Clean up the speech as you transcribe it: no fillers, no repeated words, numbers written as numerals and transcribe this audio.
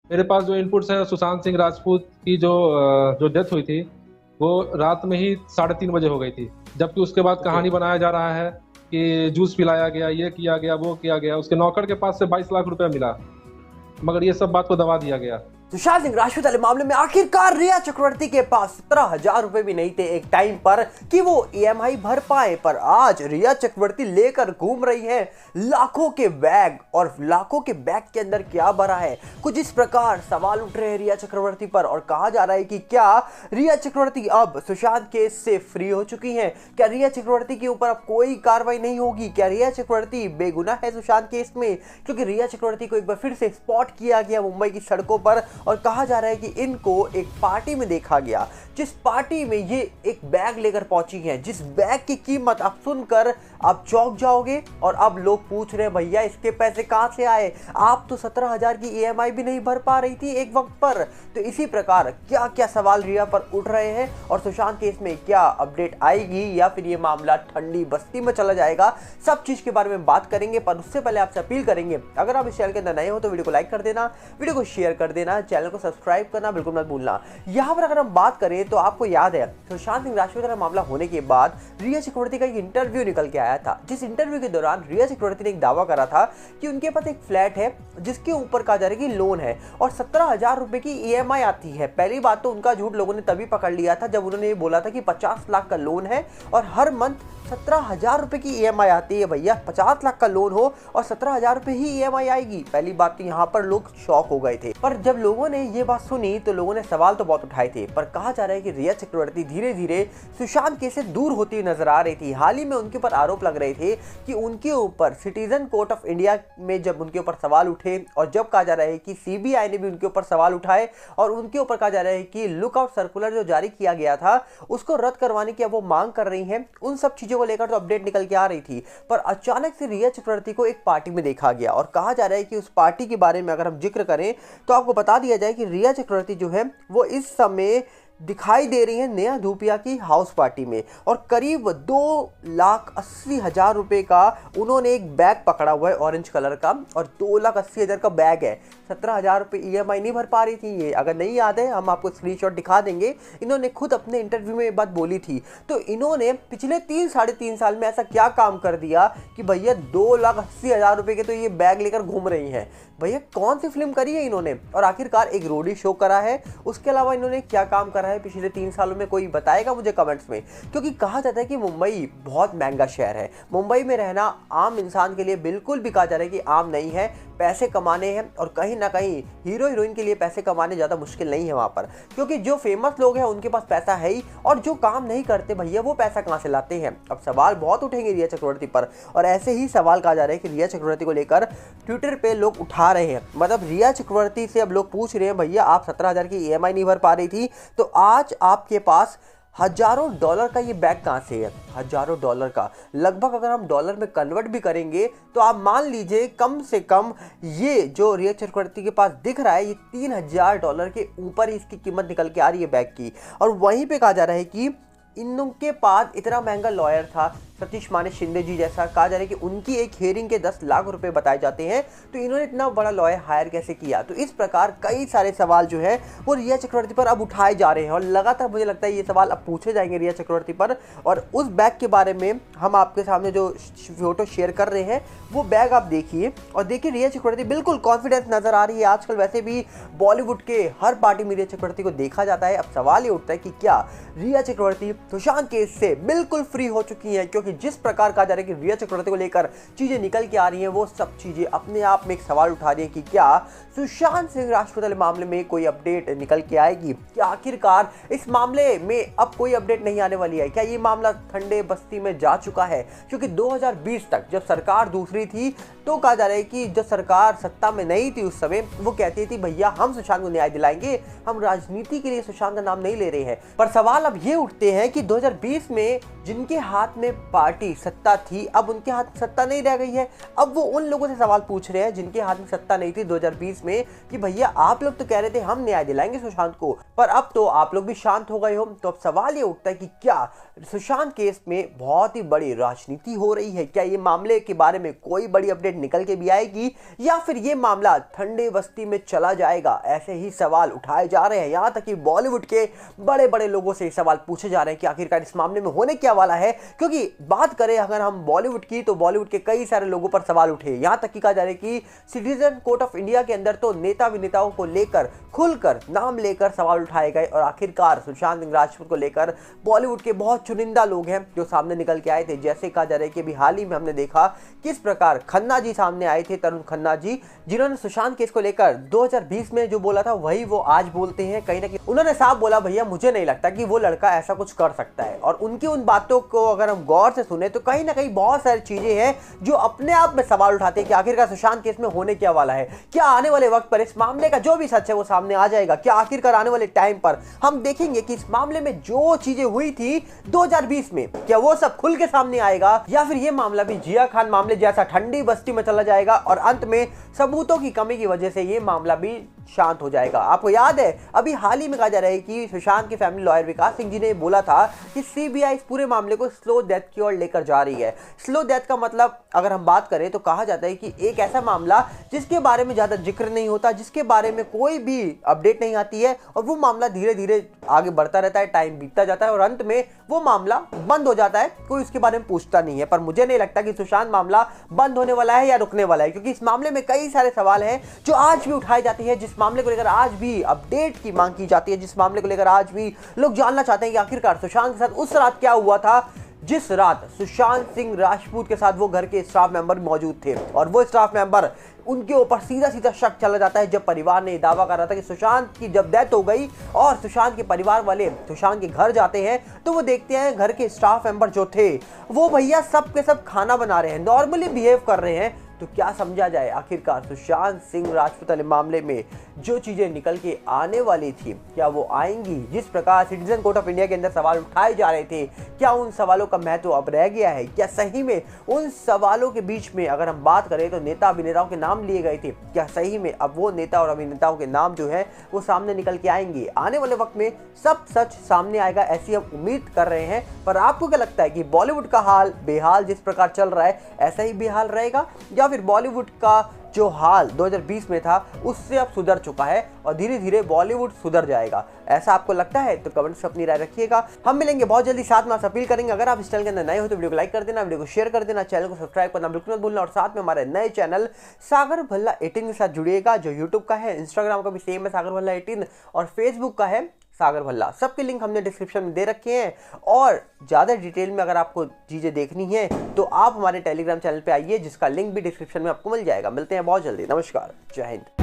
मेरे पास जो इनपुट्स हैं, सुशांत सिंह राजपूत की जो डेथ हुई थी वो रात में ही 3:30 बजे हो गई थी। जबकि उसके बाद ओके। कहानी बनाया जा रहा है कि जूस पिलाया गया, ये किया गया, वो किया गया, उसके नौकर के पास से 22 लाख रुपया मिला, मगर ये सब बात को दबा दिया गया। सुशांत सिंह राजपूत वाले मामले में आखिरकार रिया चक्रवर्ती के पास 17,000 रुपए भी नहीं थे एक टाइम पर कि वो ईएमआई भर पाए, पर आज रिया चक्रवर्ती लेकर घूम रही है लाखों के बैग। और लाखों के बैग के अंदर क्या भरा है, कुछ इस प्रकार सवाल उठ रहे हैं रिया चक्रवर्ती पर। और कहा जा रहा है कि क्या रिया चक्रवर्ती अब सुशांत केस से फ्री हो चुकी हैं? क्या रिया चक्रवर्ती के ऊपर अब कोई कार्रवाई नहीं होगी? क्या रिया चक्रवर्ती बेगुनाह है सुशांत केस में? क्योंकि रिया चक्रवर्ती को एक बार फिर से स्पॉट किया गया मुंबई की सड़कों पर, और कहा जा रहा है कि इनको एक पार्टी में देखा गया, जिस पार्टी में ये एक बैग लेकर पहुंची हैं, जिस बैग की कीमत आप सुनकर आप चौंक जाओगे। और अब लोग पूछ रहे हैं भैया इसके पैसे कहां से आए? आप तो 17,000 की ईएमआई भी नहीं भर पा रही थी एक वक्त पर। तो इसी प्रकार क्या क्या सवाल रिया पर उठ रहे हैं, और सुशांत केस में क्या अपडेट आएगी या फिर ये मामला ठंडी बस्ती में चला जाएगा, सब चीज के बारे में बात करेंगे। पर उससे पहले आपसे अपील करेंगे, अगर आप इस चैनल के अंदर नए हो तो वीडियो को लाइक कर देना, वीडियो को शेयर कर देना, चैनल को सब्सक्राइब करना बिल्कुल मत भूलना। यहाँ पर अगर हम बात करें तो आपको याद है सुशांत सिंह राजपूत का मामला होने के बाद रिया चक्रवर्ती का एक इंटरव्यू निकल के आया था, जिस इंटरव्यू के दौरान रिया चक्रवर्ती ने एक दावा करा था कि उनके पास एक फ्लैट है जिसके ऊपर कहा जा रहा है कि लोन है और 17,000 रुपए की ईएमआई आती है। पहली बात तो उनका झूठ लोगों ने तभी पकड़ लिया था जब उन्होंने ये बोला था कि 50 लाख का लोन है और हर मंथ 17,000 रुपए की ईएमआई आती है। भैया 50 लाख का लोन हो और 17,000 रुपए ही ईएमआई आएगी? पहली बात तो यहाँ पर लोग शॉक हो गए थे। पर जब लोगों ने ये बात सुनी तो लोगों ने सवाल तो बहुत उठाए थे। पर कहा जा रहा है कि रिया चक्रवर्ती धीरे धीरे सुशांत केस से दूर होती नजर आ रही थी। हाल ही में उनके ऊपर आरोप लग रहे थे कि उनके ऊपर सिटीजन कोर्ट ऑफ इंडिया में जब उनके ऊपर सवाल उठे, और जब कहा जा रहा है कि सीबीआई ने भी उनके ऊपर सवाल उठाए, और उनके ऊपर कहा जा रहा है कि लुकआउट सर्कुलर जो जारी किया गया था उसको रद्द करवाने की अब वो मांग कर रही हैं। उन सब चीजों को लेकर तो अपडेट निकल के आ रही थी। पर अचानक से रिया चक्रवर्ती को एक पार्टी में देखा गया, और कहा जा रहा है कि उस पार्टी के बारे में अगर हम जिक्र करें तो आपको बता दिया जाए कि रिया चक्रवर्ती जो है वो इस समय दिखाई दे रही है नया धूपिया की हाउस पार्टी में, और करीब 2,80,000 रुपए का उन्होंने एक बैग पकड़ा हुआ है ऑरेंज कलर का, और 2,80,000 का बैग है। 17,000 रुपए ईएमआई नहीं भर पा रही थी ये। अगर नहीं याद है हम आपको स्क्रीनशॉट दिखा देंगे, इन्होंने खुद अपने इंटरव्यू में ये बात बोली थी। तो इन्होंने पिछले 3-3.5 साल में ऐसा क्या काम कर दिया कि भैया 2,80,000 रुपए के तो ये बैग लेकर घूम रही हैं? भैया कौन सी फिल्म करी है इन्होंने? और आखिरकार एक रोडी शो करा है, उसके अलावा इन्होंने क्या काम करा है पिछले 3 सालों में? कोई बताएगा मुझे कमेंट्स में। क्योंकि कहा जाता है कि मुंबई बहुत महंगा शहर है, मुंबई में रहना आम इंसान के लिए बिल्कुल भी कहा जा रहा है कि आम नहीं है। पैसे कमाने हैं, और कहीं ना कहीं हीरो हीरोइन के लिए पैसे कमाने ज़्यादा मुश्किल नहीं है वहाँ पर, क्योंकि जो फेमस लोग हैं उनके पास पैसा है ही, और जो काम नहीं करते भैया वो पैसा कहाँ से लाते हैं? अब सवाल बहुत उठेंगे रिया चक्रवर्ती पर, और ऐसे ही सवाल कहा जा रहा है कि रिया चक्रवर्ती को लेकर ट्विटर पे लोग उठा रहे हैं। मतलब रिया चक्रवर्ती से अब लोग पूछ रहे हैं भैया आप 17,000 की ईएमआई नहीं भर पा रही थी तो आज आपके पास हजारों डॉलर का ये बैग कहां से है? हजारों डॉलर का, लगभग अगर हम डॉलर में कन्वर्ट भी करेंगे तो आप मान लीजिए कम से कम ये जो रिया चक्रवर्ती के पास दिख रहा है ये 3,000 डॉलर के ऊपर ही इसकी कीमत निकल के आ रही है बैग की। और वहीं पे कहा जा रहा है कि इनके पास इतना महंगा लॉयर था, सतीश माने शिंदे जी जैसा। कहा जा रहा है कि उनकी एक हियरिंग के 10 लाख रुपए बताए जाते हैं, तो इन्होंने इतना बड़ा लॉयर हायर कैसे किया? तो इस प्रकार कई सारे सवाल जो है वो रिया चक्रवर्ती पर अब उठाए जा रहे हैं, और लगातार मुझे लगता है ये सवाल अब पूछे जाएंगे रिया चक्रवर्ती पर। और उस बैग के बारे में हम आपके सामने जो फोटो शेयर कर रहे हैं वो बैग आप देखिए, और देखिए रिया चक्रवर्ती बिल्कुल कॉन्फिडेंस नजर आ रही है। आजकल वैसे भी बॉलीवुड के हर पार्टी में रिया चक्रवर्ती को देखा जाता है। अब सवाल ये उठता है कि क्या रिया चक्रवर्ती सुशांत केस से बिल्कुल फ्री हो चुकी है? क्योंकि जिस प्रकार कहा जा रहा है कि रिया चक्रवर्ती को लेकर चीजें निकल के आ रही हैं, वो सब चीजें अपने आप में एक सवाल उठा रही है कि क्या सुशांत सिंह राजपूत वाले मामले में कोई अपडेट निकल के आएगी? क्या आखिरकार इस मामले में अब कोई अपडेट नहीं आने वाली है? क्या ये मामला ठंडे बस्ती में जा चुका है? क्योंकि 2020 तक जब सरकार दूसरी थी तो कहा जा रहा है कि जब सरकार सत्ता में नहीं थी उस समय वो कहती थी भैया हम सुशांत को न्याय दिलाएंगे, हम राजनीति के लिए सुशांत का नाम नहीं ले रहे हैं। पर सवाल अब ये उठते हैं कि 2020 में जिनके हाथ में पार्टी सत्ता थी, अब उनके हाथ में सत्ता नहीं रह गई है। अब वो उन लोगों से सवाल पूछ रहे हैं जिनके हाथ में सत्ता नहीं थी 2020 में कि भैया आप लोग तो कह रहे थे हम न्याय दिलाएंगे सुशांत को, पर अब तो आप लोग भी शांत हो गए हो। तो अब सवाल ये उठता है कि क्या सुशांत केस में बहुत ही बड़ी राजनीति हो रही है? क्या ये मामले के बारे में कोई बड़ी अपडेट निकल के भी आएगी या फिर ये मामला ठंडे बस्ती में चला जाएगा? ऐसे ही सवाल उठाए जा रहे हैं। यहां तक कि बॉलीवुड के बड़े बड़े लोगों से सवाल पूछे जा रहे हैं कि आखिरकार इस मामले में होने क्या वाला है। क्योंकि बात करें अगर हम बॉलीवुड की, तो बॉलीवुड के कई सारे लोगों पर सवाल उठे। यहां तक कि कहा जा रहा है कि सिटीजन कोर्ट ऑफ इंडिया के अंदर तो नेता विनेताओं को लेकर खुलकर नाम लेकर सवाल उठाए गए और आखिरकार सुशांत सिंह राजपूत को लेकर बॉलीवुड के बहुत चुनिंदा लोग हैं जो सामने निकल के आए थे। जैसे कहा जा रहा है कि अभी हाल ही में हमने देखा किस प्रकार खन्ना जी सामने आए थे, तरुण खन्ना जी, जिन्होंने सुशांत केस को लेकर 2020 में जो बोला था वही वो आज बोलते हैं। कहीं ना कहीं उन्होंने साफ बोला भैया मुझे नहीं लगता कि वो लड़का ऐसा कुछ कर सकता है। और उनकी उन बातों को अगर हम गौर से सुने तो कहीं ना कहीं बहुत सारी चीजें हैं जो अपने आप में सवाल उठाते हैं कि आखिरकार सुशांत केस में होने क्या वाला है। क्या आने वाले वक्त पर इस मामले का जो भी सच है वो सामने आ जाएगा? क्या आखिरकार आने वाले टाइम पर हम देखेंगे कि इस मामले में जो चीजें हुई थी 2020 में क्या वो सब खुल के सामने आएगा, या फिर ये मामला भी जिया खान मामले जैसा ठंडी बस्ती में चला जाएगा और अंत में सबूतों की कमी की वजह से ये मामला भी शांत हो जाएगा? आपको याद है अभी हाल ही में कहा जा रहा है कि सुशांत के फैमिली लॉयर विकास सिंह जी ने बोला था कि सीबीआई इस पूरे मामले को स्लो डेथ की ओर लेकर जा रही है। स्लो डेथ का मतलब अगर हम बात करें तो कहा जाता है कि एक ऐसा मामला जिसके बारे में ज्यादा जिक्र नहीं होता, जिसके बारे में कोई भी अपडेट नहीं आती है और वो मामला धीरे धीरे आगे बढ़ता रहता है, टाइम बीतता जाता है और अंत में वो मामला बंद हो जाता है, कोई उसके बारे में पूछता नहीं है। पर मुझे नहीं लगता कि सुशांत मामला बंद होने वाला है या रुकने वाला है, क्योंकि इस मामले में कई सारे सवाल हैं जो आज भी उठाए जाते हैं, जिस मामले को लेकर आज भी अपडेट की मांग की जाती है, जिस मामले को लेकर आज भी लोग जानना चाहते हैं कि आखिरकार सुशांत के साथ उस रात क्या हुआ था जिस रात सुशांत सिंह राजपूत के साथ वो घर के स्टाफ मेंबर मौजूद थे। और वो स्टाफ मेंबर उनके ऊपर सीधा सीधा शक चला जाता है जब परिवार ने दावा कर रहा था कि सुशांत की जब डेथ हो गई और सुशांत के परिवार वाले सुशांत के घर जाते हैं तो वो देखते हैं घर के स्टाफ मेंबर जो थे वो भैया सब के सब खाना बना रहे हैं, नॉर्मली बिहेव कर रहे हैं। तो क्या समझा जाए आखिरकार सुशांत सिंह राजपूत वाले मामले में जो चीजें निकल के आने वाली थी क्या वो आएंगी? जिस प्रकार सिटीजन कोर्ट ऑफ इंडिया के अंदर सवाल उठाए जा रहे थे, क्या उन सवालों का महत्व अब रह गया है? क्या सही में उन सवालों के बीच में अगर हम बात करें तो नेता अभिनेताओं के नाम लिए गए थे, क्या सही में अब वो नेता और अभिनेताओं के नाम जो है वो सामने निकल के आएंगे? आने वाले वक्त में सब सच सामने आएगा ऐसी हम उम्मीद कर रहे हैं। पर आपको क्या लगता है कि बॉलीवुड का हाल बेहाल जिस प्रकार चल रहा है ऐसा ही बेहाल रहेगा, या फिर बॉलीवुड का जो हाल 2020 में था उससे अब सुधर चुका है और धीरे धीरे बॉलीवुड सुधर जाएगा? ऐसा आपको लगता है तो कमेंट्स में अपनी राय रखिएगा। हम मिलेंगे बहुत जल्दी, साथ में आप अपील करेंगे अगर आप इस चैनल के अंदर नए हो तो वीडियो को लाइक कर देना, वीडियो को शेयर कर देना, चैनल को सब्सक्राइब करना बिल्कुल मत भूलना और साथ में हमारे नए चैनल सागर भल्ला 18 के साथ जुड़िएगा जो यूट्यूब का है, इंस्टाग्राम का भी सेम है सागर भल्ला 18 और फेसबुक का है सागर भल्ला। सबके लिंक हमने डिस्क्रिप्शन में दे रखे हैं और ज़्यादा डिटेल में अगर आपको चीज़ें देखनी है तो आप हमारे टेलीग्राम चैनल पे आइए जिसका लिंक भी डिस्क्रिप्शन में आपको मिल जाएगा। मिलते हैं बहुत जल्दी, नमस्कार, जय हिंद।